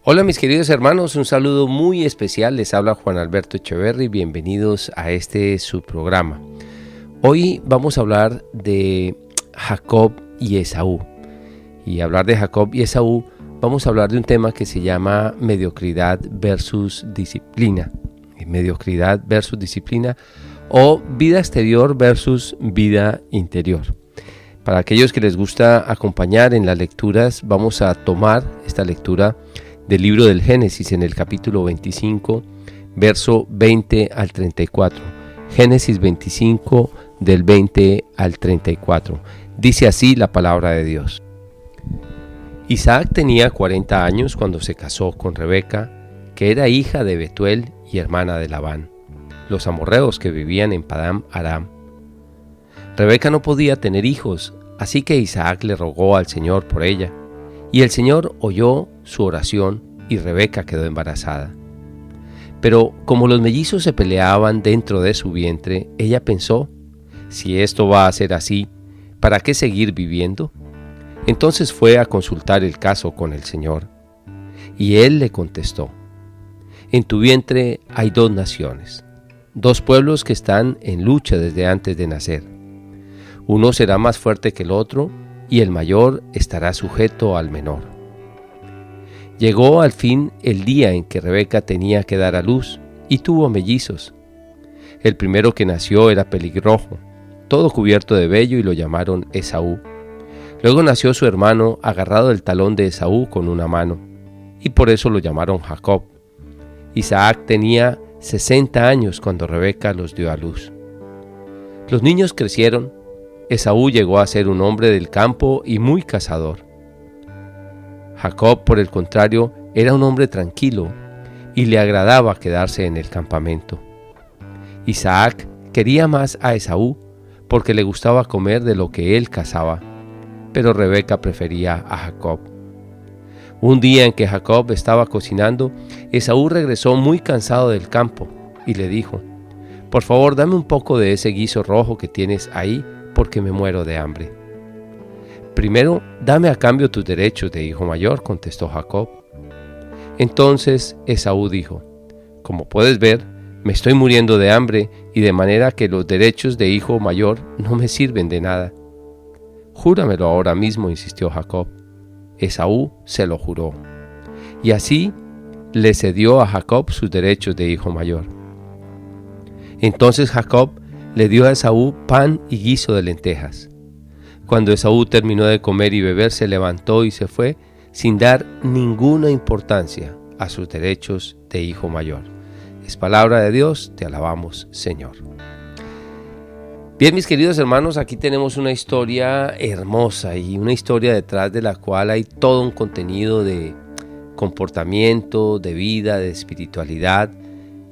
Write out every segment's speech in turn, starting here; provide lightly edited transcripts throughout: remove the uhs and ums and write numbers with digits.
Hola mis queridos hermanos, un saludo muy especial, les habla Juan Alberto Echeverry, bienvenidos a su programa. Hoy vamos a hablar de Jacob y Esaú. Y hablar de Jacob y Esaú, vamos a hablar de un tema que se llama mediocridad versus disciplina. Mediocridad versus disciplina o vida exterior versus vida interior. Para aquellos que les gusta acompañar en las lecturas, vamos a tomar esta lectura del libro del Génesis en el capítulo 25, verso 20 al 34. Génesis 25, del 20 al 34. Dice así la palabra de Dios. Isaac tenía 40 años cuando se casó con Rebeca, que era hija de Betuel y hermana de Labán, los amorreos que vivían en Padán Aram. Rebeca no podía tener hijos, así que Isaac le rogó al Señor por ella. Y el Señor oyó su oración y Rebeca quedó embarazada. Pero como los mellizos se peleaban dentro de su vientre, ella pensó, si esto va a ser así, ¿para qué seguir viviendo? Entonces fue a consultar el caso con el Señor. Y Él le contestó, en tu vientre hay 2 naciones, 2 pueblos que están en lucha desde antes de nacer. Uno será más fuerte que el otro, y el mayor estará sujeto al menor. Llegó al fin el día en que Rebeca tenía que dar a luz, y tuvo mellizos. El primero que nació era pelirrojo, todo cubierto de vello, y lo llamaron Esaú. Luego nació su hermano agarrado del talón de Esaú con una mano, y por eso lo llamaron Jacob. Isaac tenía 60 años cuando Rebeca los dio a luz. Los niños crecieron. Esaú llegó a ser un hombre del campo y muy cazador. Jacob, por el contrario, era un hombre tranquilo y le agradaba quedarse en el campamento. Isaac quería más a Esaú porque le gustaba comer de lo que él cazaba, pero Rebeca prefería a Jacob. Un día en que Jacob estaba cocinando, Esaú regresó muy cansado del campo y le dijo, «Por favor, dame un poco de ese guiso rojo que tienes ahí, porque me muero de hambre». «Primero, dame a cambio tus derechos de hijo mayor», contestó Jacob. Entonces Esaú dijo, «Como puedes ver, me estoy muriendo de hambre y de manera que los derechos de hijo mayor no me sirven de nada». «Júramelo ahora mismo», insistió Jacob. Esaú se lo juró. Y así le cedió a Jacob sus derechos de hijo mayor. Entonces Jacob le dio a Esaú pan y guiso de lentejas. Cuando Esaú terminó de comer y beber, se levantó y se fue sin dar ninguna importancia a sus derechos de hijo mayor. Es palabra de Dios, te alabamos, Señor. Bien, mis queridos hermanos, aquí tenemos una historia hermosa y una historia detrás de la cual hay todo un contenido de comportamiento, de vida, de espiritualidad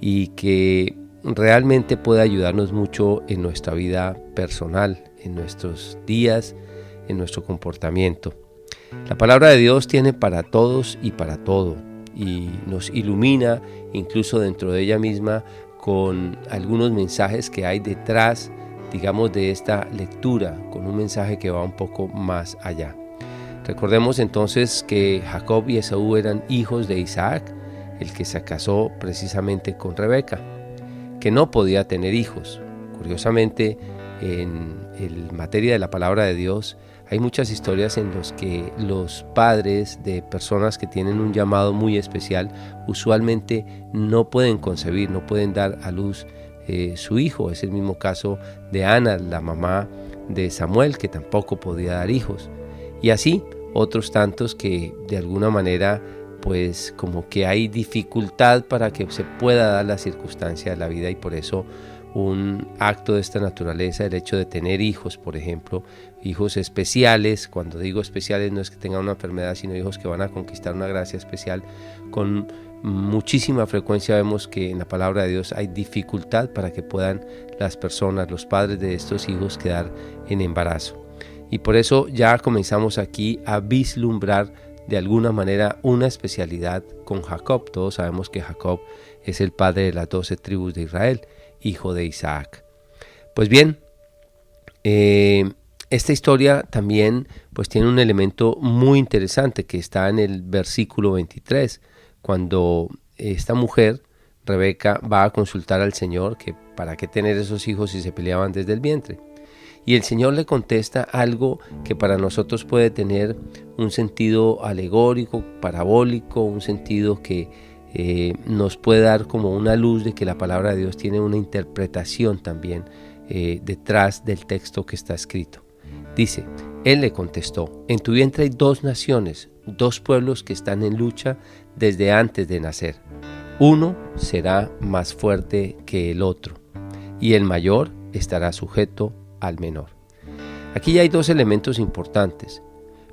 y que realmente puede ayudarnos mucho en nuestra vida personal, en nuestros días, en nuestro comportamiento. La palabra de Dios tiene para todos y para todo y nos ilumina incluso dentro de ella misma con algunos mensajes que hay detrás, digamos, de esta lectura, con un mensaje que va un poco más allá. Recordemos entonces que Jacob y Esaú eran hijos de Isaac, el que se casó precisamente con Rebeca, que no podía tener hijos. Curiosamente, en materia de la palabra de Dios, hay muchas historias en las que los padres de personas que tienen un llamado muy especial usualmente no pueden concebir, no pueden dar a luz su hijo. Es el mismo caso de Ana, la mamá de Samuel, que tampoco podía dar hijos. Y así otros tantos que de alguna manera pues como que hay dificultad para que se pueda dar la circunstancia de la vida, y por eso un acto de esta naturaleza, el hecho de tener hijos, por ejemplo, hijos especiales. Cuando digo especiales no es que tengan una enfermedad, sino hijos que van a conquistar una gracia especial. Con muchísima frecuencia vemos que en la palabra de Dios hay dificultad para que puedan las personas, los padres de estos hijos, quedar en embarazo. Y por eso ya comenzamos aquí a vislumbrar de alguna manera una especialidad con Jacob. Todos sabemos que Jacob es el padre de las 12 tribus de Israel, hijo de Isaac. Pues bien, esta historia también pues tiene un elemento muy interesante que está en el versículo 23, cuando esta mujer, Rebeca, va a consultar al Señor que para qué tener esos hijos si se peleaban desde el vientre. Y el Señor le contesta algo que para nosotros puede tener un sentido alegórico, parabólico, un sentido que nos puede dar como una luz de que la palabra de Dios tiene una interpretación también detrás del texto que está escrito. Dice, él le contestó, en tu vientre hay 2 naciones, 2 pueblos que están en lucha desde antes de nacer. Uno será más fuerte que el otro, y el mayor estará sujeto al menor. Aquí ya hay 2 elementos importantes.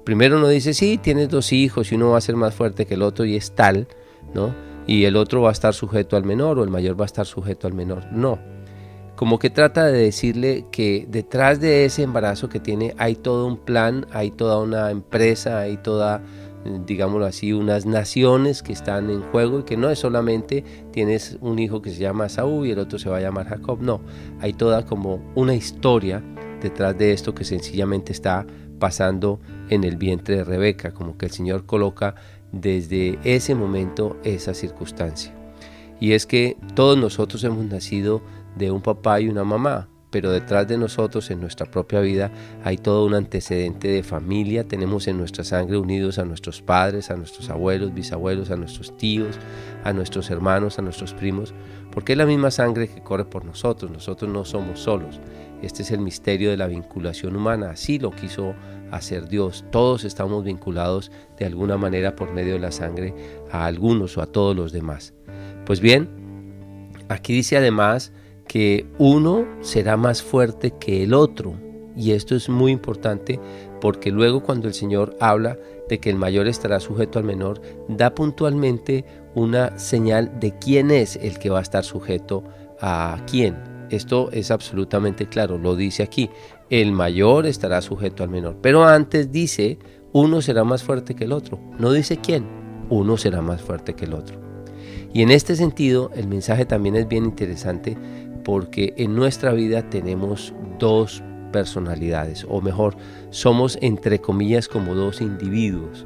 Primero uno dice, sí, tienes 2 hijos y uno va a ser más fuerte que el otro y es tal, ¿no? Y el otro va a estar sujeto al menor o el mayor va a estar sujeto al menor. No, como que trata de decirle que detrás de ese embarazo que tiene hay todo un plan, hay toda una empresa, hay toda, digámoslo así, unas naciones que están en juego y que no es solamente tienes un hijo que se llama Esaú y el otro se va a llamar Jacob, no, hay toda como una historia detrás de esto que sencillamente está pasando en el vientre de Rebeca, como que el Señor coloca desde ese momento esa circunstancia. Y es que todos nosotros hemos nacido de un papá y una mamá, pero detrás de nosotros en nuestra propia vida hay todo un antecedente de familia. Tenemos en nuestra sangre unidos a nuestros padres, a nuestros abuelos, bisabuelos, a nuestros tíos, a nuestros hermanos, a nuestros primos, porque es la misma sangre que corre por nosotros. Nosotros no somos solos. Este es el misterio de la vinculación humana, así lo quiso hacer Dios. Todos estamos vinculados de alguna manera por medio de la sangre a algunos o a todos los demás. Pues bien, aquí dice además que uno será más fuerte que el otro, y esto es muy importante porque luego cuando el Señor habla de que el mayor estará sujeto al menor, da puntualmente una señal de quién es el que va a estar sujeto a quién. Esto es absolutamente claro, lo dice aquí, el mayor estará sujeto al menor, pero antes dice, uno será más fuerte que el otro, no dice quién, uno será más fuerte que el otro. Y en este sentido, el mensaje también es bien interesante porque en nuestra vida tenemos 2 personalidades, o mejor, somos entre comillas como 2 individuos,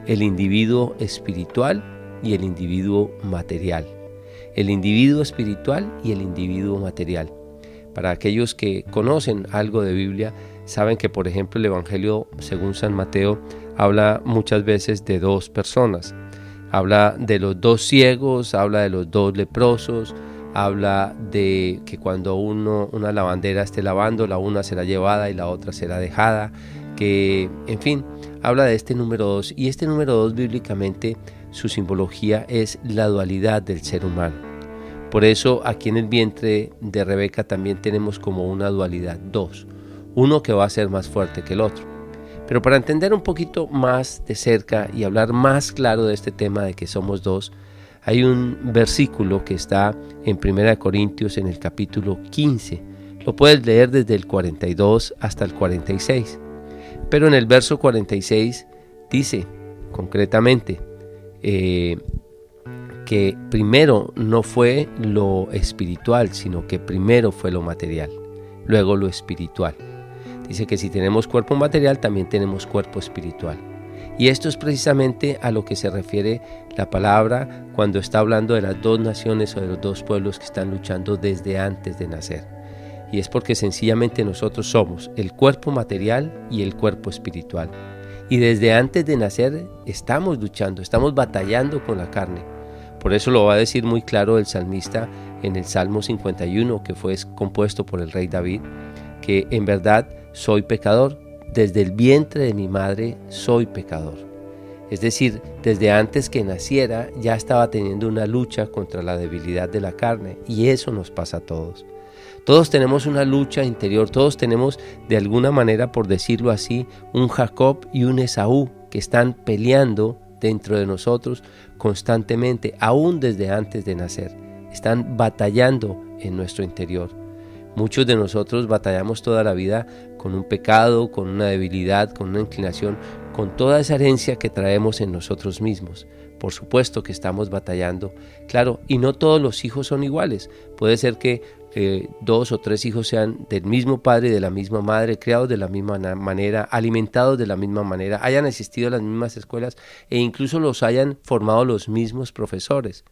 el individuo espiritual y el individuo material. El individuo espiritual y el individuo material. Para aquellos que conocen algo de Biblia, saben que por ejemplo el Evangelio según San Mateo habla muchas veces de 2 personas. Habla de los 2 ciegos, habla de los 2 leprosos, habla de que cuando una lavandera esté lavando, la una será llevada y la otra será dejada, que en fin, habla de este número 2, y este número 2 bíblicamente su simbología es la dualidad del ser humano. Por eso aquí en el vientre de Rebeca también tenemos como una dualidad, 2, uno que va a ser más fuerte que el otro. Pero para entender un poquito más de cerca y hablar más claro de este tema de que somos 2, hay un versículo que está en 1 Corintios en el capítulo 15. Lo puedes leer desde el 42 hasta el 46. Pero en el verso 46 dice concretamente que primero no fue lo espiritual, sino que primero fue lo material, luego lo espiritual. Dice que si tenemos cuerpo material, también tenemos cuerpo espiritual. Y esto es precisamente a lo que se refiere la palabra cuando está hablando de las 2 naciones o de los 2 pueblos que están luchando desde antes de nacer. Y es porque sencillamente nosotros somos el cuerpo material y el cuerpo espiritual. Y desde antes de nacer estamos luchando, estamos batallando con la carne. Por eso lo va a decir muy claro el salmista en el Salmo 51, que fue compuesto por el rey David, que en verdad soy pecador, desde el vientre de mi madre soy pecador. Es decir, desde antes que naciera ya estaba teniendo una lucha contra la debilidad de la carne, y eso nos pasa a todos. Todos tenemos una lucha interior, todos tenemos de alguna manera, por decirlo así, un Jacob y un Esaú que están peleando dentro de nosotros constantemente, aún desde antes de nacer. Están batallando en nuestro interior. Muchos de nosotros batallamos toda la vida con un pecado, con una debilidad, con una inclinación, con toda esa herencia que traemos en nosotros mismos. Por supuesto que estamos batallando, claro, y no todos los hijos son iguales. Puede ser que 2 o 3 hijos sean del mismo padre y de la misma madre, criados de la misma manera, alimentados de la misma manera, hayan asistido a las mismas escuelas e incluso los hayan formado los mismos profesores.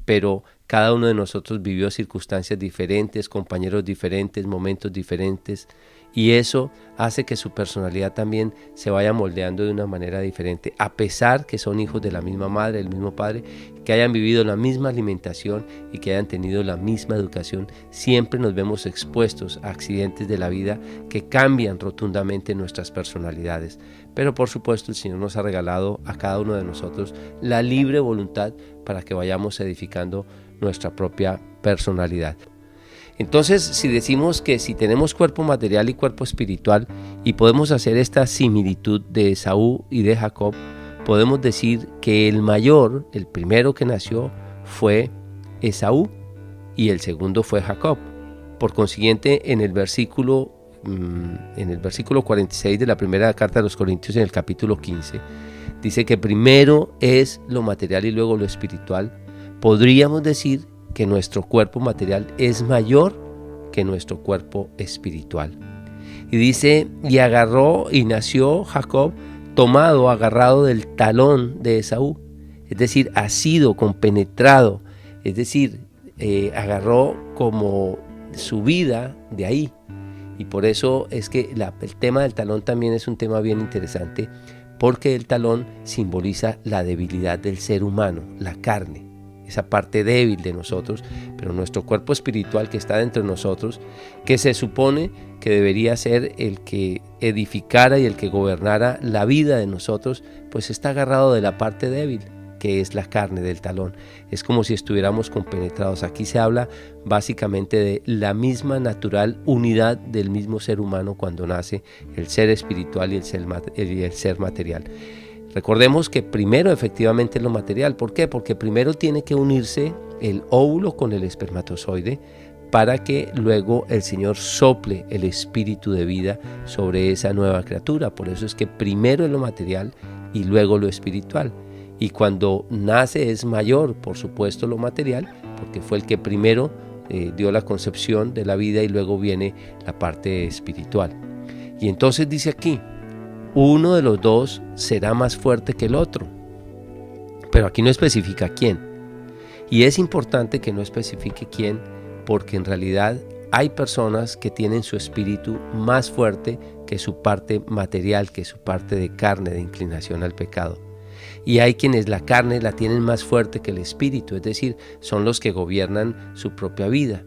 Pero cada uno de nosotros vivió circunstancias diferentes, compañeros diferentes, momentos diferentes, y eso hace que su personalidad también se vaya moldeando de una manera diferente, a pesar que son hijos de la misma madre, del mismo padre, que hayan vivido la misma alimentación y que hayan tenido la misma educación. Siempre nos vemos expuestos a accidentes de la vida que cambian rotundamente nuestras personalidades. Pero por supuesto el Señor nos ha regalado a cada uno de nosotros la libre voluntad para que vayamos edificando nuestra propia personalidad. Entonces, si decimos que si tenemos cuerpo material y cuerpo espiritual y podemos hacer esta similitud de Esaú y de Jacob, podemos decir que el mayor, el primero que nació, fue Esaú y el segundo fue Jacob. Por consiguiente, en el versículo 46 de la primera carta de los Corintios, en el capítulo 15, dice que primero es lo material y luego lo espiritual. Podríamos decir que nuestro cuerpo material es mayor que nuestro cuerpo espiritual. Y dice, y agarró y nació Jacob agarrado del talón de Esaú, es decir, asido, compenetrado, es decir, agarró como su vida de ahí. Y por eso es que el tema del talón también es un tema bien interesante, porque el talón simboliza la debilidad del ser humano, la carne, esa parte débil de nosotros, pero nuestro cuerpo espiritual que está dentro de nosotros, que se supone que debería ser el que edificara y el que gobernara la vida de nosotros, pues está agarrado de la parte débil, que es la carne del talón. Es como si estuviéramos compenetrados. Aquí se habla básicamente de la misma natural unidad del mismo ser humano cuando nace el ser espiritual y el ser material. Recordemos que primero efectivamente es lo material. ¿Por qué? Porque primero tiene que unirse el óvulo con el espermatozoide para que luego el Señor sople el espíritu de vida sobre esa nueva criatura. Por eso es que primero es lo material y luego lo espiritual. Y cuando nace es mayor, por supuesto, lo material, porque fue el que primero dio la concepción de la vida y luego viene la parte espiritual. Y entonces dice aquí, uno de los dos será más fuerte que el otro. Pero aquí no especifica quién. Y es importante que no especifique quién, porque en realidad hay personas que tienen su espíritu más fuerte que su parte material, que su parte de carne, de inclinación al pecado. Y hay quienes la carne la tienen más fuerte que el espíritu, es decir, son los que gobiernan su propia vida.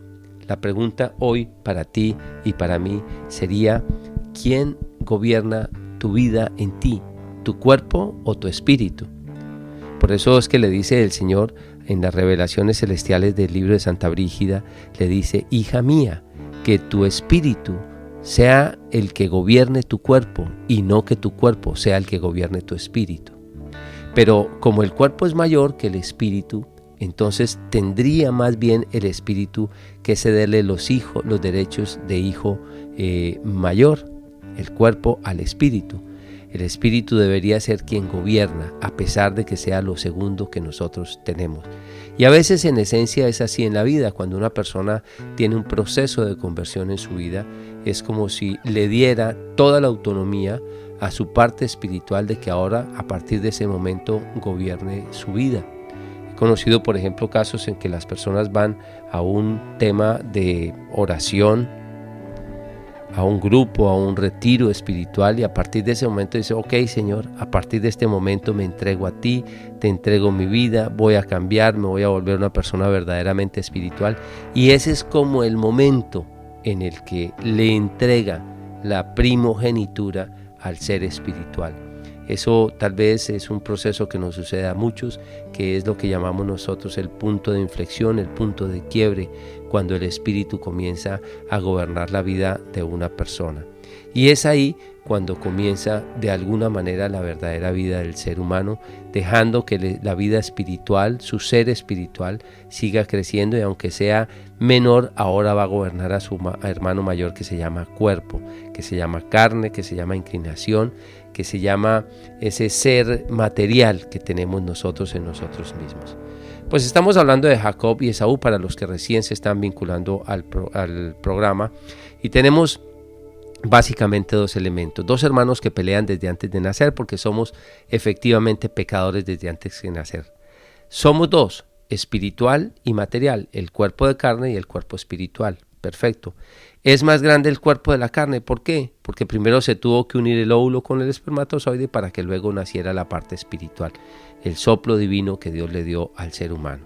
La pregunta hoy para ti y para mí sería, ¿quién gobierna tu vida en ti, tu cuerpo o tu espíritu? Por eso es que le dice el Señor en las revelaciones celestiales del libro de Santa Brígida, le dice, hija mía, que tu espíritu sea el que gobierne tu cuerpo y no que tu cuerpo sea el que gobierne tu espíritu. Pero como el cuerpo es mayor que el espíritu, entonces tendría más bien el espíritu que cederle los derechos de hijo mayor, el cuerpo al espíritu. El espíritu debería ser quien gobierna, a pesar de que sea lo segundo que nosotros tenemos. Y a veces en esencia es así en la vida. Cuando una persona tiene un proceso de conversión en su vida, es como si le diera toda la autonomía a su parte espiritual de que ahora, a partir de ese momento, gobierne su vida. He conocido, por ejemplo, casos en que las personas van a un tema de oración, a un grupo, a un retiro espiritual, y a partir de ese momento dice, ok, Señor, a partir de este momento me entrego a ti, te entrego mi vida, voy a cambiar, me voy a volver una persona verdaderamente espiritual. Y ese es como el momento en el que le entrega la primogenitura al ser espiritual. Eso tal vez es un proceso que nos sucede a muchos, que es lo que llamamos nosotros el punto de inflexión, el punto de quiebre, cuando el espíritu comienza a gobernar la vida de una persona. Y es ahí cuando comienza de alguna manera la verdadera vida del ser humano, dejando que la vida espiritual, su ser espiritual, siga creciendo, y aunque sea menor, ahora va a gobernar a su hermano mayor, que se llama cuerpo, que se llama carne, que se llama inclinación, que se llama ese ser material que tenemos nosotros en nosotros mismos. Pues estamos hablando de Jacob y Esaú para los que recién se están vinculando al programa, y tenemos básicamente dos elementos, dos hermanos que pelean desde antes de nacer, porque somos efectivamente pecadores desde antes de nacer. Somos dos, espiritual y material, el cuerpo de carne y el cuerpo espiritual. Perfecto. Es más grande el cuerpo de la carne. ¿Por qué? Porque primero se tuvo que unir el óvulo con el espermatozoide para que luego naciera la parte espiritual, el soplo divino que Dios le dio al ser humano.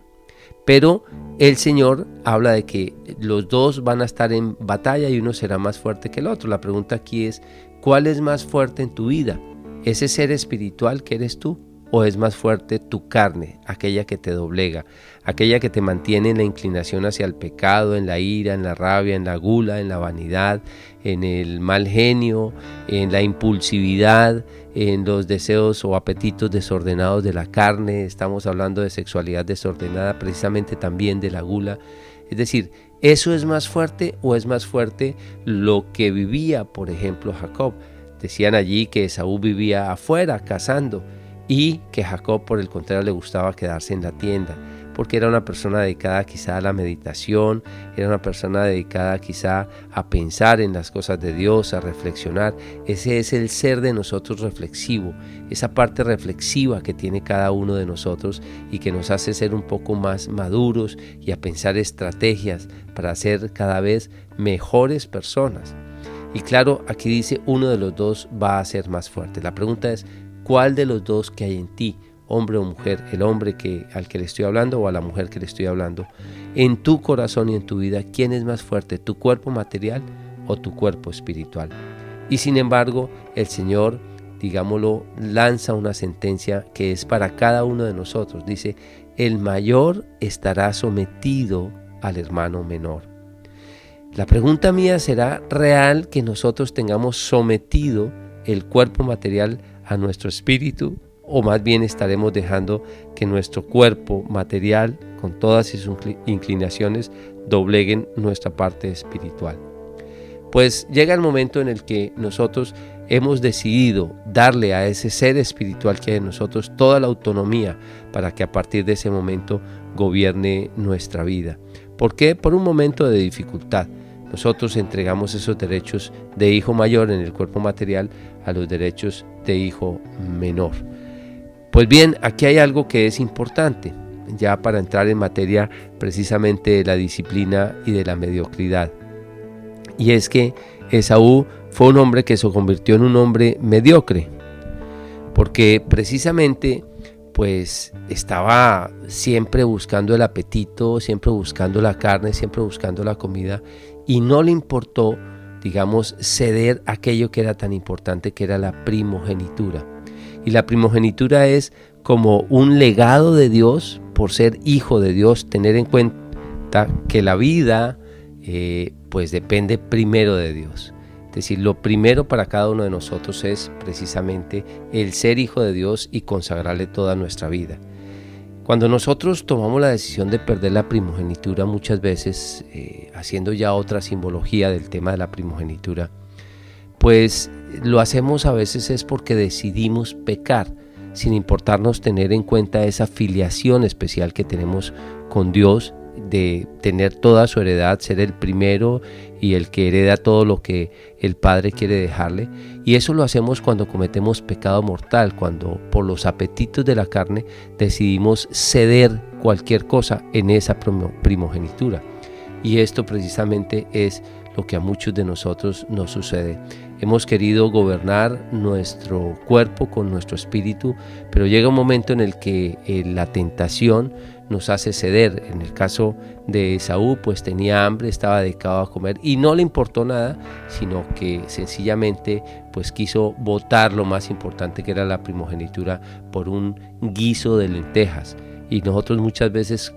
Pero el Señor habla de que los dos van a estar en batalla y uno será más fuerte que el otro. La pregunta aquí es, ¿cuál es más fuerte en tu vida? ¿Ese ser espiritual que eres tú? ¿O es más fuerte tu carne, aquella que te doblega, aquella que te mantiene en la inclinación hacia el pecado, en la ira, en la rabia, en la gula, en la vanidad, en el mal genio, en la impulsividad, en los deseos o apetitos desordenados de la carne? Estamos hablando de sexualidad desordenada, precisamente también de la gula. Es decir, ¿eso es más fuerte o es más fuerte lo que vivía, por ejemplo, Jacob? Decían allí que Esaú vivía afuera, cazando, y que Jacob, por el contrario, le gustaba quedarse en la tienda, porque era una persona dedicada quizá a la meditación, era una persona dedicada quizá a pensar en las cosas de Dios, a reflexionar. Ese es el ser de nosotros reflexivo, esa parte reflexiva que tiene cada uno de nosotros y que nos hace ser un poco más maduros y a pensar estrategias para ser cada vez mejores personas. Y claro, aquí dice uno de los dos va a ser más fuerte. La pregunta es, ¿cuál de los dos que hay en ti, hombre o mujer, el hombre al que le estoy hablando o a la mujer que le estoy hablando, en tu corazón y en tu vida, quién es más fuerte, tu cuerpo material o tu cuerpo espiritual? Y sin embargo, el Señor, digámoslo, lanza una sentencia que es para cada uno de nosotros. Dice, el mayor estará sometido al hermano menor. La pregunta mía, ¿será real que nosotros tengamos sometido el cuerpo material a nuestro espíritu, o más bien estaremos dejando que nuestro cuerpo material, con todas sus inclinaciones, dobleguen nuestra parte espiritual? Pues llega el momento en el que nosotros hemos decidido darle a ese ser espiritual que hay en nosotros toda la autonomía para que a partir de ese momento gobierne nuestra vida. ¿Por qué? Por un momento de dificultad. Nosotros entregamos esos derechos de hijo mayor en el cuerpo material a los derechos de hijo menor. Pues bien, aquí hay algo que es importante, ya para entrar en materia precisamente de la disciplina y de la mediocridad. Y es que Esaú fue un hombre que se convirtió en un hombre mediocre, porque precisamente pues estaba siempre buscando el apetito, siempre buscando la carne, siempre buscando la comida, y no le importó, digamos, ceder aquello que era tan importante, que era la primogenitura. Y la primogenitura es como un legado de Dios por ser hijo de Dios, tener en cuenta que la vida pues depende primero de Dios. Es decir, lo primero para cada uno de nosotros es precisamente el ser hijo de Dios y consagrarle toda nuestra vida. Cuando nosotros tomamos la decisión de perder la primogenitura, muchas veces haciendo ya otra simbología del tema de la primogenitura, pues lo hacemos a veces es porque decidimos pecar, sin importarnos tener en cuenta esa filiación especial que tenemos con Dios, de tener toda su heredad, ser el primero y el que hereda todo lo que el Padre quiere dejarle. Y eso lo hacemos cuando cometemos pecado mortal, cuando por los apetitos de la carne decidimos ceder cualquier cosa en esa primogenitura. Y esto precisamente es lo que a muchos de nosotros nos sucede. Hemos querido gobernar nuestro cuerpo con nuestro espíritu, pero llega un momento en el que la tentación nos hace ceder. En el caso de Esaú, pues tenía hambre, estaba dedicado a comer y no le importó nada, sino que sencillamente pues quiso botar lo más importante, que era la primogenitura, por un guiso de lentejas. Y nosotros muchas veces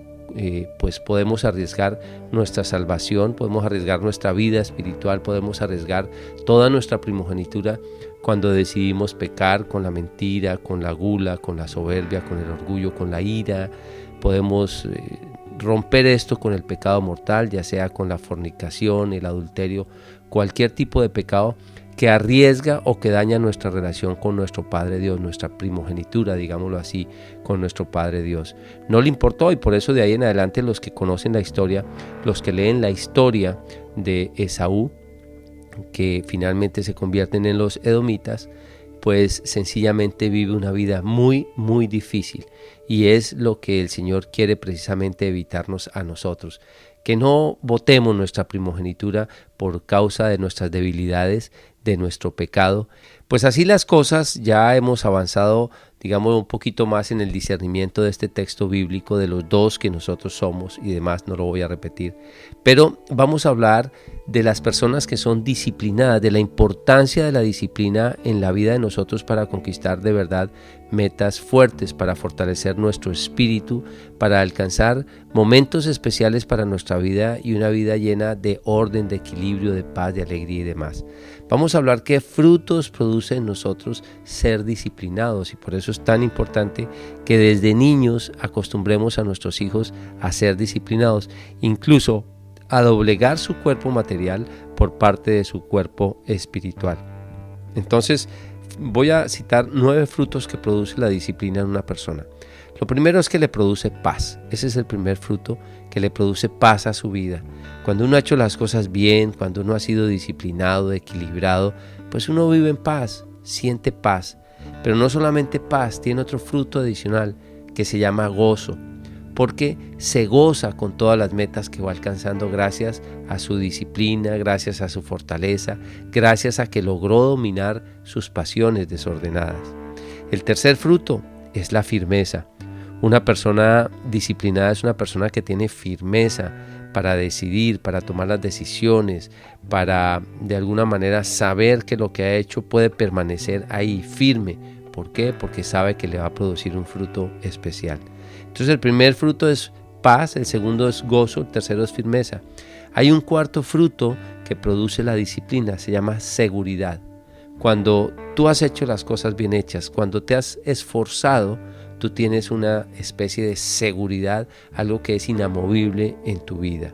pues podemos arriesgar nuestra salvación, podemos arriesgar nuestra vida espiritual, podemos arriesgar toda nuestra primogenitura cuando decidimos pecar con la mentira, con la gula, con la soberbia, con el orgullo, con la ira. Podemos romper esto con el pecado mortal, ya sea con la fornicación, el adulterio, cualquier tipo de pecado que arriesga o que daña nuestra relación con nuestro Padre Dios, nuestra primogenitura, digámoslo así, con nuestro Padre Dios. No le importó, y por eso de ahí en adelante los que conocen la historia, los que leen la historia de Esaú, que finalmente se convierten en los edomitas, pues sencillamente vive una vida muy, muy difícil. Y es lo que el Señor quiere precisamente evitarnos a nosotros. Que no botemos nuestra primogenitura por causa de nuestras debilidades, de nuestro pecado. Pues así las cosas, ya hemos avanzado, digamos, un poquito más en el discernimiento de este texto bíblico, de los dos que nosotros somos y demás, no lo voy a repetir. Pero vamos a hablar de las personas que son disciplinadas, de la importancia de la disciplina en la vida de nosotros para conquistar de verdad metas fuertes, para fortalecer nuestro espíritu, para alcanzar momentos especiales para nuestra vida y una vida llena de orden, de equilibrio, de paz, de alegría y demás. Vamos a hablar qué frutos produce en nosotros ser disciplinados, y por eso es tan importante que desde niños acostumbremos a nuestros hijos a ser disciplinados, incluso a doblegar su cuerpo material por parte de su cuerpo espiritual. Entonces, voy a citar 9 frutos que produce la disciplina en una persona. Lo primero es que le produce paz. Ese es el primer fruto, que le produce paz a su vida. Cuando uno ha hecho las cosas bien, cuando uno ha sido disciplinado, equilibrado, pues uno vive en paz, siente paz. Pero no solamente paz, tiene otro fruto adicional que se llama gozo, porque se goza con todas las metas que va alcanzando gracias a su disciplina, gracias a su fortaleza, gracias a que logró dominar sus pasiones desordenadas. El tercer fruto es la firmeza. Una persona disciplinada es una persona que tiene firmeza para decidir, para tomar las decisiones, para de alguna manera saber que lo que ha hecho puede permanecer ahí firme. ¿Por qué? Porque sabe que le va a producir un fruto especial. Entonces el primer fruto es paz, el segundo es gozo, el tercero es firmeza. Hay un cuarto fruto que produce la disciplina, se llama seguridad. Cuando tú has hecho las cosas bien hechas, cuando te has esforzado, tú tienes una especie de seguridad, algo que es inamovible en tu vida.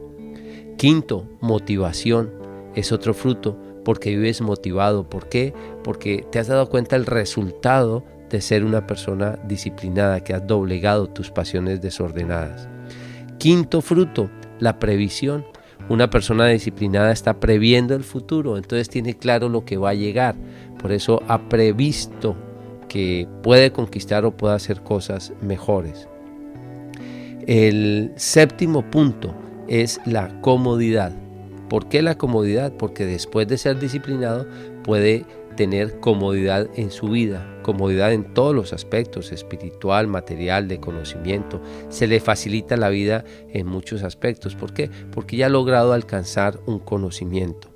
Quinto, motivación, es otro fruto, porque vives motivado. ¿Por qué? Porque te has dado cuenta del resultado de ser una persona disciplinada, que has doblegado tus pasiones desordenadas. Quinto fruto, la previsión. Una persona disciplinada está previendo el futuro, entonces tiene claro lo que va a llegar. Por eso ha previsto que puede conquistar o puede hacer cosas mejores. El séptimo punto es la comodidad. ¿Por qué la comodidad? Porque después de ser disciplinado puede tener comodidad en su vida, comodidad en todos los aspectos, espiritual, material, de conocimiento. Se le facilita la vida en muchos aspectos. ¿Por qué? Porque ya ha logrado alcanzar un conocimiento.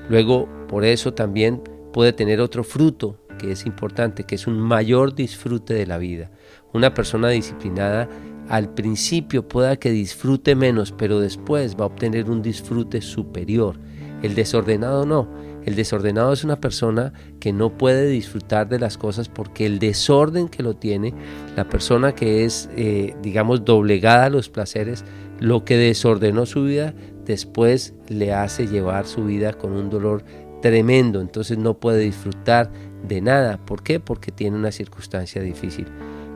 Luego, por eso también puede tener otro fruto que es importante, que es un mayor disfrute de la vida. Una persona disciplinada al principio pueda que disfrute menos, pero después va a obtener un disfrute superior. El desordenado no. El desordenado es una persona que no puede disfrutar de las cosas porque el desorden que lo tiene, la persona que es, doblegada a los placeres, lo que desordenó su vida, después le hace llevar su vida con un dolor tremendo. Entonces no puede disfrutar de nada. ¿Por qué? Porque tiene una circunstancia difícil.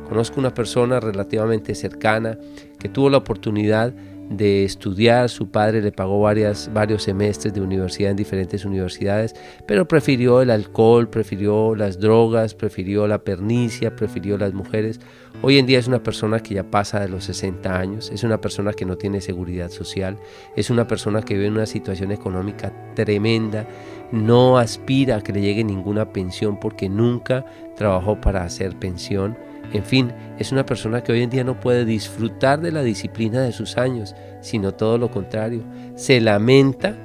Conozco una persona relativamente cercana que tuvo la oportunidad de estudiar. Su padre le pagó varios semestres de universidad en diferentes universidades, pero prefirió el alcohol, prefirió las drogas, prefirió la pernicia, prefirió las mujeres. Hoy en día es una persona que ya pasa de los 60 años, es una persona que no tiene seguridad social, es una persona que vive en una situación económica tremenda, no aspira a que le llegue ninguna pensión porque nunca trabajó para hacer pensión. En fin, es una persona que hoy en día no puede disfrutar de la disciplina de sus años, sino todo lo contrario. Se lamenta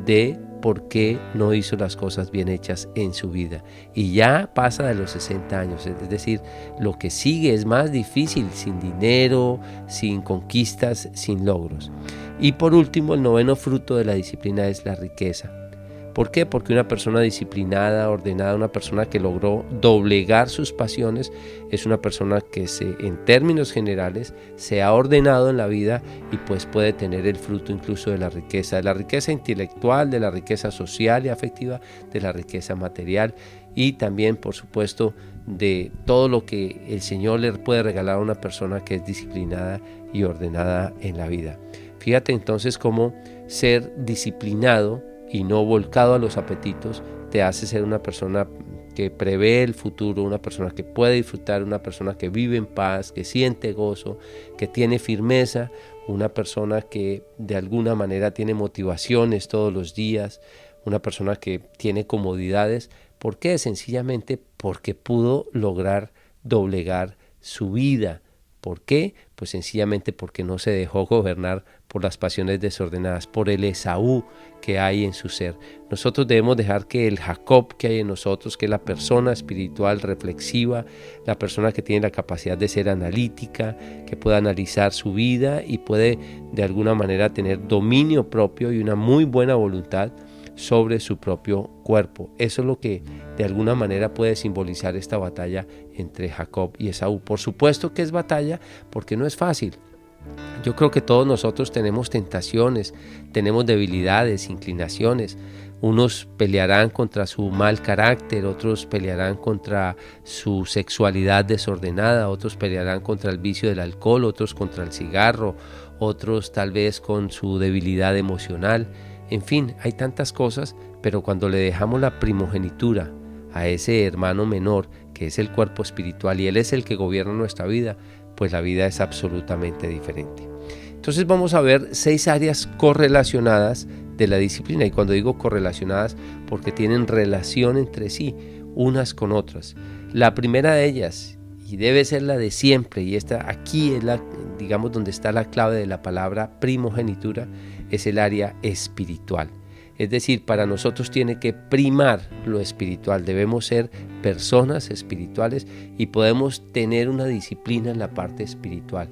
de por qué no hizo las cosas bien hechas en su vida. Y ya pasa de los 60 años, es decir, lo que sigue es más difícil, sin dinero, sin conquistas, sin logros. Y por último, el noveno fruto de la disciplina es la riqueza. ¿Por qué? Porque una persona disciplinada, ordenada, una persona que logró doblegar sus pasiones, es una persona que en términos generales se ha ordenado en la vida y pues puede tener el fruto incluso de la riqueza intelectual, de la riqueza social y afectiva, de la riqueza material y también, por supuesto, de todo lo que el Señor le puede regalar a una persona que es disciplinada y ordenada en la vida. Fíjate entonces cómo ser disciplinado y no volcado a los apetitos te hace ser una persona que prevé el futuro, una persona que puede disfrutar, una persona que vive en paz, que siente gozo, que tiene firmeza, una persona que de alguna manera tiene motivaciones todos los días, una persona que tiene comodidades. ¿Por qué? Sencillamente porque pudo lograr doblegar su vida. ¿Por qué? Pues sencillamente porque no se dejó gobernar por las pasiones desordenadas, por el Esaú que hay en su ser. Nosotros debemos dejar que el Jacob que hay en nosotros, que es la persona espiritual reflexiva, la persona que tiene la capacidad de ser analítica, que pueda analizar su vida y puede de alguna manera tener dominio propio y una muy buena voluntad sobre su propio cuerpo. Eso es lo que de alguna manera puede simbolizar esta batalla entre Jacob y Esaú. Por supuesto que es batalla porque no es fácil. Yo creo que todos nosotros tenemos tentaciones, tenemos debilidades, inclinaciones. Unos pelearán contra su mal carácter, otros pelearán contra su sexualidad desordenada, otros pelearán contra el vicio del alcohol, otros contra el cigarro, otros tal vez con su debilidad emocional. En fin, hay tantas cosas, pero cuando le dejamos la primogenitura a ese hermano menor, que es el cuerpo espiritual y él es el que gobierna nuestra vida, pues la vida es absolutamente diferente. Entonces vamos a ver 6 áreas correlacionadas de la disciplina, y cuando digo correlacionadas, porque tienen relación entre sí, unas con otras. La primera de ellas, y debe ser la de siempre, y esta aquí es la, digamos, donde está la clave de la palabra primogenitura, es el área espiritual. Es decir, para nosotros tiene que primar lo espiritual. Debemos ser personas espirituales y podemos tener una disciplina en la parte espiritual.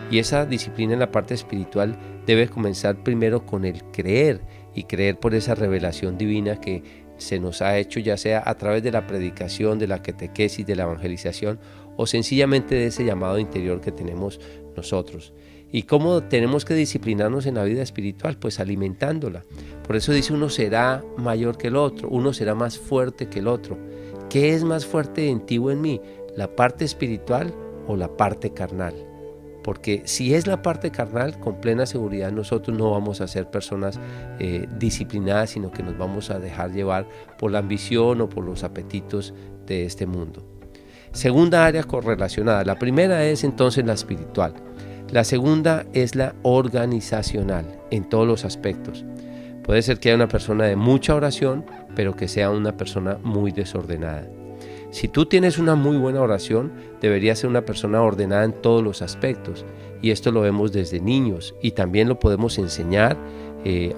Y esa disciplina en la parte espiritual debe comenzar primero con el creer, y creer por esa revelación divina que se nos ha hecho, ya sea a través de la predicación, de la catequesis, de la evangelización, o sencillamente de ese llamado interior que tenemos nosotros. ¿Y cómo tenemos que disciplinarnos en la vida espiritual? Pues alimentándola. Por eso dice, uno será mayor que el otro, uno será más fuerte que el otro. ¿Qué es más fuerte en ti o en mí? ¿La parte espiritual o la parte carnal? Porque si es la parte carnal, con plena seguridad nosotros no vamos a ser personas disciplinadas, sino que nos vamos a dejar llevar por la ambición o por los apetitos de este mundo. Segunda área correlacionada. La primera es entonces la espiritual. La segunda es la organizacional en todos los aspectos. Puede ser que haya una persona de mucha oración, pero que sea una persona muy desordenada. Si tú tienes una muy buena oración, deberías ser una persona ordenada en todos los aspectos. Y esto lo vemos desde niños y también lo podemos enseñar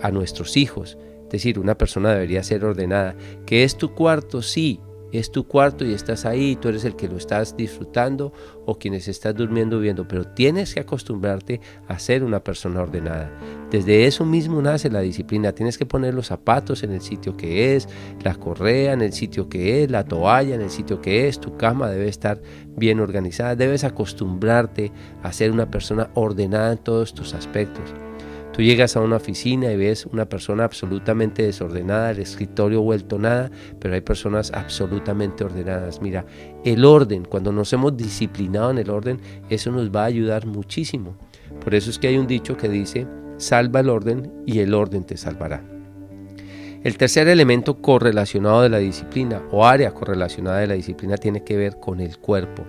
a nuestros hijos. Es decir, una persona debería ser ordenada. ¿Qué es tu cuarto? Sí. Es tu cuarto y estás ahí, tú eres el que lo estás disfrutando o quienes estás durmiendo viendo, pero tienes que acostumbrarte a ser una persona ordenada. Desde eso mismo nace la disciplina. Tienes que poner los zapatos en el sitio que es, la correa en el sitio que es, la toalla en el sitio que es, tu cama debe estar bien organizada. Debes acostumbrarte a ser una persona ordenada en todos tus aspectos. Tú llegas a una oficina y ves una persona absolutamente desordenada, el escritorio vuelto nada, pero hay personas absolutamente ordenadas. Mira, el orden, cuando nos hemos disciplinado en el orden, eso nos va a ayudar muchísimo. Por eso es que hay un dicho que dice, salva el orden y el orden te salvará. El tercer elemento correlacionado de la disciplina o área correlacionada de la disciplina tiene que ver con el cuerpo.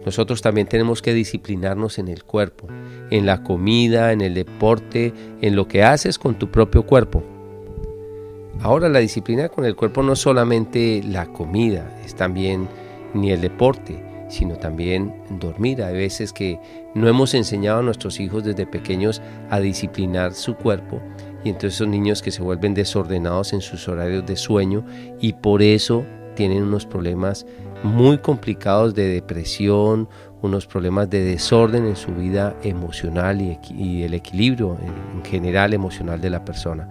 Nosotros también tenemos que disciplinarnos en el cuerpo, en la comida, en el deporte, en lo que haces con tu propio cuerpo. Ahora, la disciplina con el cuerpo no es solamente la comida, es también ni el deporte, sino también dormir. Hay veces que no hemos enseñado a nuestros hijos desde pequeños a disciplinar su cuerpo y entonces son niños que se vuelven desordenados en sus horarios de sueño y por eso tienen unos problemas muy complicados de depresión, unos problemas de desorden en su vida emocional y el equilibrio en general emocional de la persona.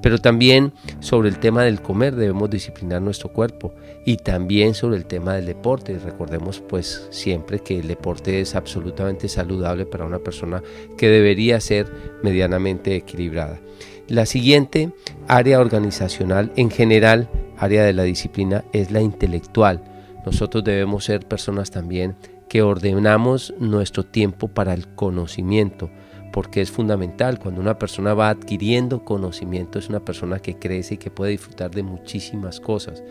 Pero también sobre el tema del comer debemos disciplinar nuestro cuerpo, y también sobre el tema del deporte. Recordemos pues siempre que el deporte es absolutamente saludable para una persona que debería ser medianamente equilibrada. La siguiente área organizacional, en general, área de la disciplina, es la intelectual. Nosotros debemos ser personas también que ordenamos nuestro tiempo para el conocimiento, porque es fundamental. Cuando una persona va adquiriendo conocimiento, es una persona que crece y que puede disfrutar de muchísimas cosas.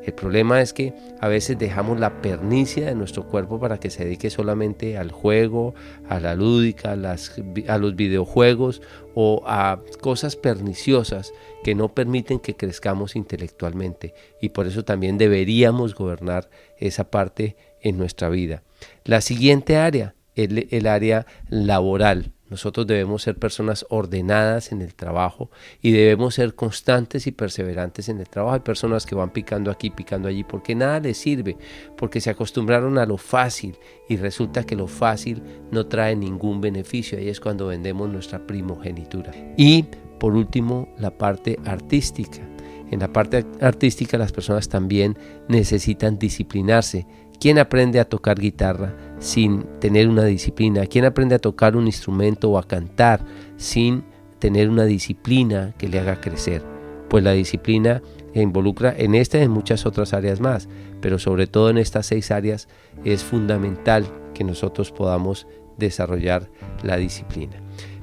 El problema es que a veces dejamos la pernicia de nuestro cuerpo para que se dedique solamente al juego, a la lúdica, a los videojuegos o a cosas perniciosas que no permiten que crezcamos intelectualmente, y por eso también deberíamos gobernar esa parte en nuestra vida. La siguiente área es el área laboral. Nosotros debemos ser personas ordenadas en el trabajo y debemos ser constantes y perseverantes en el trabajo. Hay personas que van picando aquí, picando allí, porque nada les sirve, porque se acostumbraron a lo fácil y resulta que lo fácil no trae ningún beneficio. Ahí es cuando vendemos nuestra primogenitura. Y por último, la parte artística. En la parte artística las personas también necesitan disciplinarse. ¿Quién aprende a tocar guitarra sin tener una disciplina? ¿Quién aprende a tocar un instrumento o a cantar sin tener una disciplina que le haga crecer? Pues la disciplina involucra en esta y en muchas otras áreas más, pero sobre todo en estas 6 áreas es fundamental que nosotros podamos desarrollar la disciplina.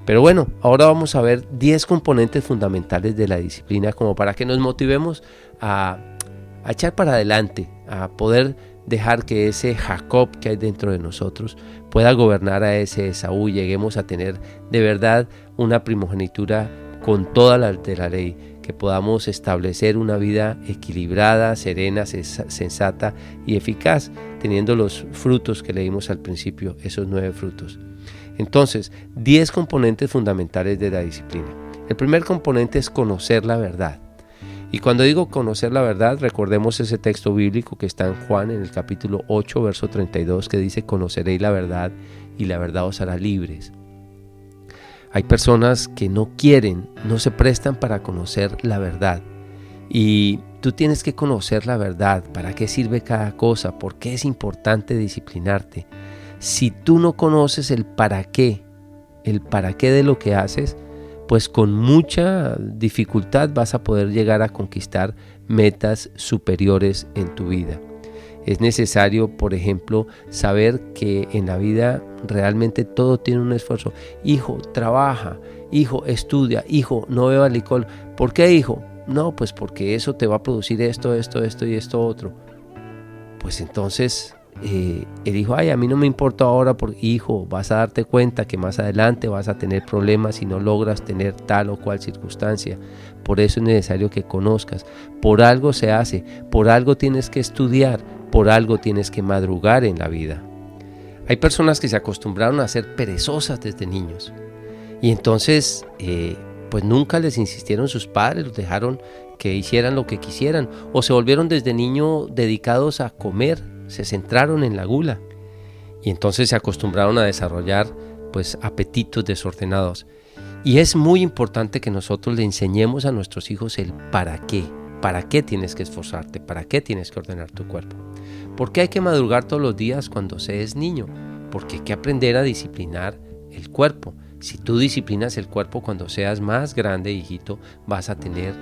Pero bueno, ahora vamos a ver 10 componentes fundamentales de la disciplina, como para que nos motivemos a echar para adelante, a poder dejar que ese Jacob que hay dentro de nosotros pueda gobernar a ese Esaú y lleguemos a tener de verdad una primogenitura con toda la de la ley, que podamos establecer una vida equilibrada, serena, sensata y eficaz, teniendo los frutos que leímos al principio, esos 9 frutos. Entonces, 10 componentes fundamentales de la disciplina. El primer componente es conocer la verdad. Y cuando digo conocer la verdad, recordemos ese texto bíblico que está en Juan, en el capítulo 8, verso 32, que dice: conoceréis la verdad y la verdad os hará libres. Hay personas que no quieren, no se prestan para conocer la verdad. Y tú tienes que conocer la verdad, para qué sirve cada cosa, por qué es importante disciplinarte. Si tú no conoces el para qué de lo que haces, pues con mucha dificultad vas a poder llegar a conquistar metas superiores en tu vida. Es necesario, por ejemplo, saber que en la vida realmente todo tiene un esfuerzo. Hijo, trabaja. Hijo, estudia. Hijo, no beba licor. ¿Por qué, hijo? No, pues porque eso te va a producir esto y esto otro. Pues entonces él dijo: ay, a mí no me importa ahora, porque hijo, vas a darte cuenta que más adelante vas a tener problemas si no logras tener tal o cual circunstancia. Por eso es necesario que conozcas. Por algo se hace, por algo tienes que estudiar, por algo tienes que madrugar en la vida. Hay personas que se acostumbraron a ser perezosas desde niños y entonces pues nunca les insistieron sus padres, los dejaron que hicieran lo que quisieran, o se volvieron desde niño dedicados a comer, se centraron en la gula y entonces se acostumbraron a desarrollar pues apetitos desordenados. Y es muy importante que nosotros le enseñemos a nuestros hijos el para qué tienes que esforzarte, para qué tienes que ordenar tu cuerpo. ¿Por qué hay que madrugar todos los días cuando se es niño? Porque hay que aprender a disciplinar el cuerpo. Si tú disciplinas el cuerpo, cuando seas más grande, hijito, vas a tener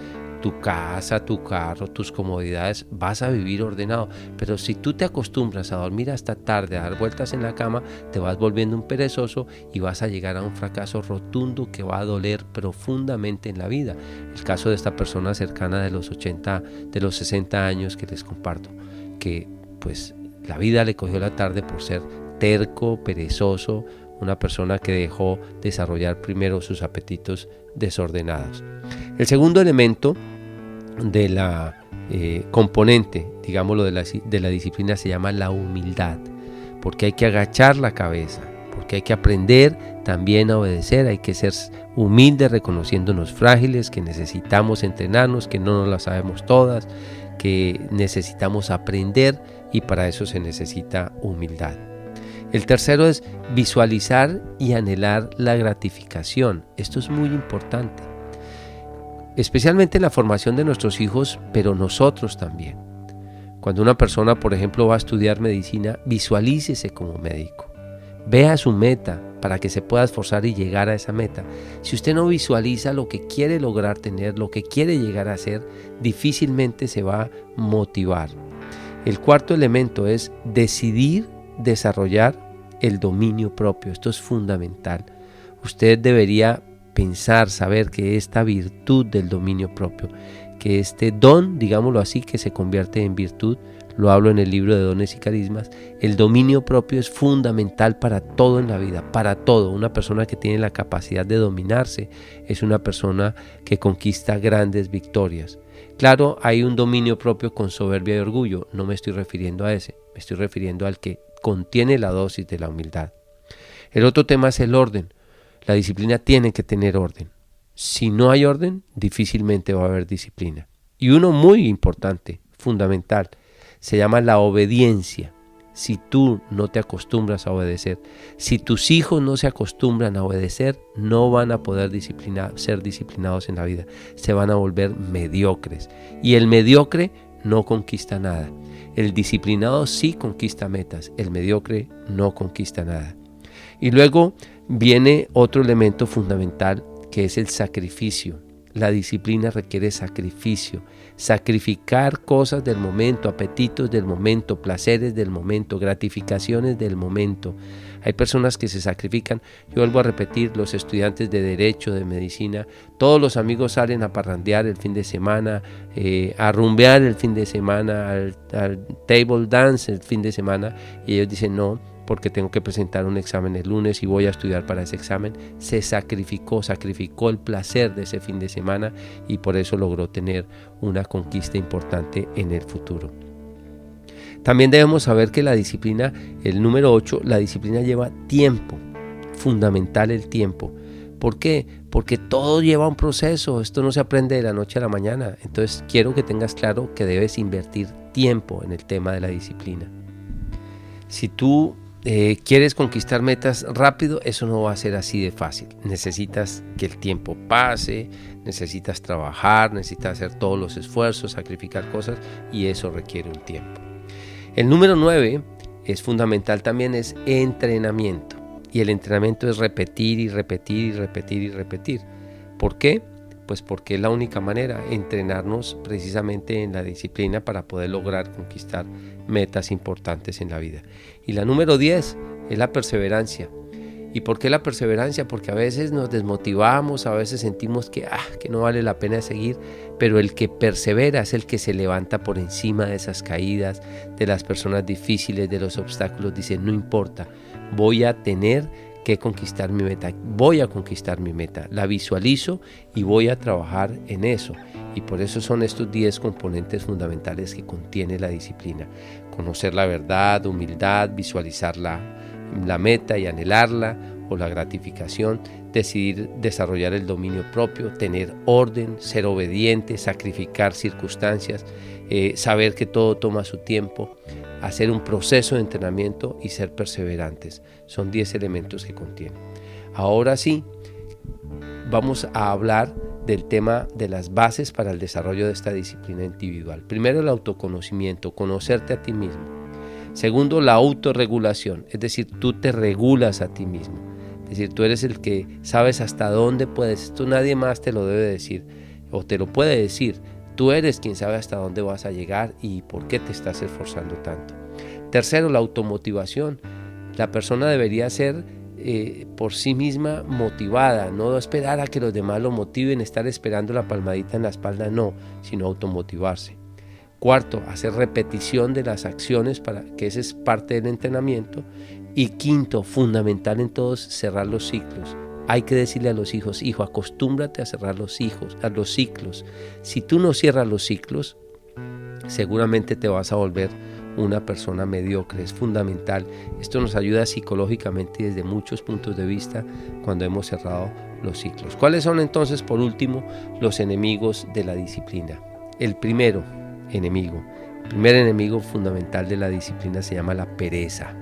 tu casa, tu carro, tus comodidades, vas a vivir ordenado. Pero si tú te acostumbras a dormir hasta tarde, a dar vueltas en la cama, te vas volviendo un perezoso y vas a llegar a un fracaso rotundo que va a doler profundamente en la vida. El caso de esta persona cercana de los 60 años que les comparto, que pues la vida le cogió la tarde por ser terco, perezoso, una persona que dejó desarrollar primero sus apetitos desordenados. El segundo elemento de la componente, digámoslo, de la disciplina se llama la humildad, porque hay que agachar la cabeza, porque hay que aprender también a obedecer, hay que ser humildes reconociéndonos frágiles, que necesitamos entrenarnos, que no nos las sabemos todas, que necesitamos aprender y para eso se necesita humildad. El tercero es visualizar y anhelar la gratificación. Esto es muy importante. especialmente en la formación de nuestros hijos, pero nosotros también. Cuando una persona, por ejemplo, va a estudiar medicina, visualícese como médico. Vea su meta para que se pueda esforzar y llegar a esa meta. Si usted no visualiza lo que quiere lograr tener, lo que quiere llegar a ser, difícilmente se va a motivar. El cuarto elemento es decidir desarrollar el dominio propio. Esto es fundamental. Usted debería pensar, saber que esta virtud del dominio propio, que este don, digámoslo así, que se convierte en virtud, lo hablo en el libro de Dones y Carismas, el dominio propio es fundamental para todo en la vida, para todo. Una persona que tiene la capacidad de dominarse es una persona que conquista grandes victorias. Claro, hay un dominio propio con soberbia y orgullo, no me estoy refiriendo a ese, me estoy refiriendo al que contiene la dosis de la humildad. El otro tema es el orden. La disciplina tiene que tener orden. Si no hay orden, difícilmente va a haber disciplina. Y uno muy importante, fundamental, se llama la obediencia. Si tú no te acostumbras a obedecer, si tus hijos no se acostumbran a obedecer, no van a poder ser disciplinados en la vida. Se van a volver mediocres. Y el mediocre no conquista nada. El disciplinado sí conquista metas. El mediocre no conquista nada. Y luego viene otro elemento fundamental que es el sacrificio. La disciplina requiere sacrificio, sacrificar cosas del momento, apetitos del momento, placeres del momento, gratificaciones del momento. Hay personas que se sacrifican, yo vuelvo a repetir, los estudiantes de Derecho, de Medicina, todos los amigos salen a parrandear el fin de semana, a rumbear el fin de semana, al table dance el fin de semana, y ellos dicen no, porque tengo que presentar un examen el lunes y voy a estudiar para ese examen. Se sacrificó el placer de ese fin de semana y por eso logró tener una conquista importante en el futuro. También debemos saber que la disciplina, el número 8, la disciplina lleva tiempo, fundamental el tiempo. ¿Por qué? Porque todo lleva un proceso, esto no se aprende de la noche a la mañana. Entonces quiero que tengas claro que debes invertir tiempo en el tema de la disciplina. Si tú quieres conquistar metas rápido, eso no va a ser así de fácil. Necesitas que el tiempo pase, necesitas trabajar, necesitas hacer todos los esfuerzos, sacrificar cosas y eso requiere un tiempo. El número 9 es fundamental también, es entrenamiento. Y el entrenamiento es repetir y repetir y repetir y repetir. ¿Por qué? Pues porque es la única manera, entrenarnos precisamente en la disciplina para poder lograr conquistar metas importantes en la vida. Y la número 10 es la perseverancia. ¿Y por qué la perseverancia? Porque a veces nos desmotivamos, a veces sentimos que no vale la pena seguir, pero el que persevera es el que se levanta por encima de esas caídas, de las personas difíciles, de los obstáculos. Dice, no importa, voy a tener que conquistar mi meta, voy a conquistar mi meta, la visualizo y voy a trabajar en eso. Y por eso son estos 10 componentes fundamentales que contiene la disciplina. Conocer la verdad, humildad, visualizar la meta y anhelarla o la gratificación, decidir desarrollar el dominio propio, tener orden, ser obediente, sacrificar circunstancias, saber que todo toma su tiempo, hacer un proceso de entrenamiento y ser perseverantes. Son 10 elementos que contiene. Ahora sí, vamos a hablar del tema de las bases para el desarrollo de esta disciplina individual. Primero, el autoconocimiento, conocerte a ti mismo. Segundo, la autorregulación, es decir, tú te regulas a ti mismo. Es decir, tú eres el que sabes hasta dónde puedes. Esto nadie más te lo debe decir o te lo puede decir. Tú eres quien sabe hasta dónde vas a llegar y por qué te estás esforzando tanto. Tercero, la automotivación. La persona debería ser por sí misma motivada, no esperar a que los demás lo motiven, estar esperando la palmadita en la espalda, no, sino automotivarse. Cuarto, hacer repetición de las acciones, para que ese es parte del entrenamiento. Y quinto, fundamental en todos, cerrar los ciclos. Hay que decirle a los hijos, hijo, acostúmbrate a cerrar los ciclos. Si tú no cierras los ciclos, seguramente te vas a volver una persona mediocre. Es fundamental. Esto nos ayuda psicológicamente y desde muchos puntos de vista cuando hemos cerrado los ciclos. ¿Cuáles son entonces, por último, los enemigos de la disciplina? El primer enemigo fundamental de la disciplina se llama la pereza.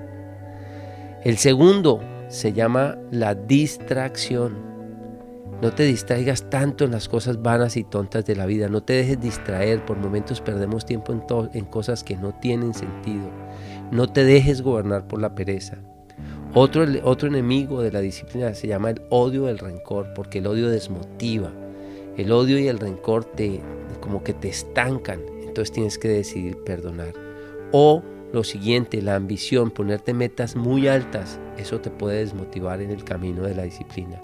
El segundo se llama la distracción. No te distraigas tanto en las cosas vanas y tontas de la vida. No te dejes distraer. Por momentos perdemos tiempo en cosas que no tienen sentido. No te dejes gobernar por la pereza. Otro enemigo de la disciplina se llama el odio del rencor, porque el odio desmotiva. El odio y el rencor como que te estancan. Entonces tienes que decidir perdonar. O lo siguiente, la ambición, ponerte metas muy altas. Eso te puede desmotivar en el camino de la disciplina.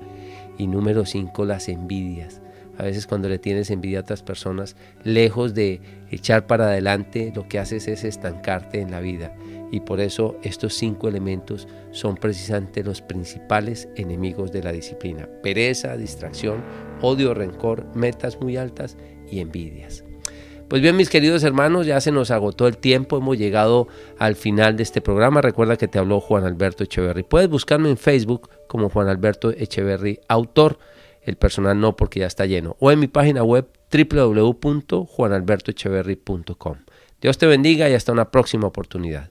Y número 5, las envidias. A veces cuando le tienes envidia a otras personas, lejos de echar para adelante, lo que haces es estancarte en la vida. Y por eso estos 5 elementos son precisamente los principales enemigos de la disciplina: pereza, distracción, odio, rencor, metas muy altas y envidias. Pues bien, mis queridos hermanos, ya se nos agotó el tiempo, hemos llegado al final de este programa. Recuerda que te habló Juan Alberto Echeverry. Puedes buscarme en Facebook como Juan Alberto Echeverry, autor. El personal no, porque ya está lleno. O en mi página web www.juanalbertoecheverry.com. Dios te bendiga y hasta una próxima oportunidad.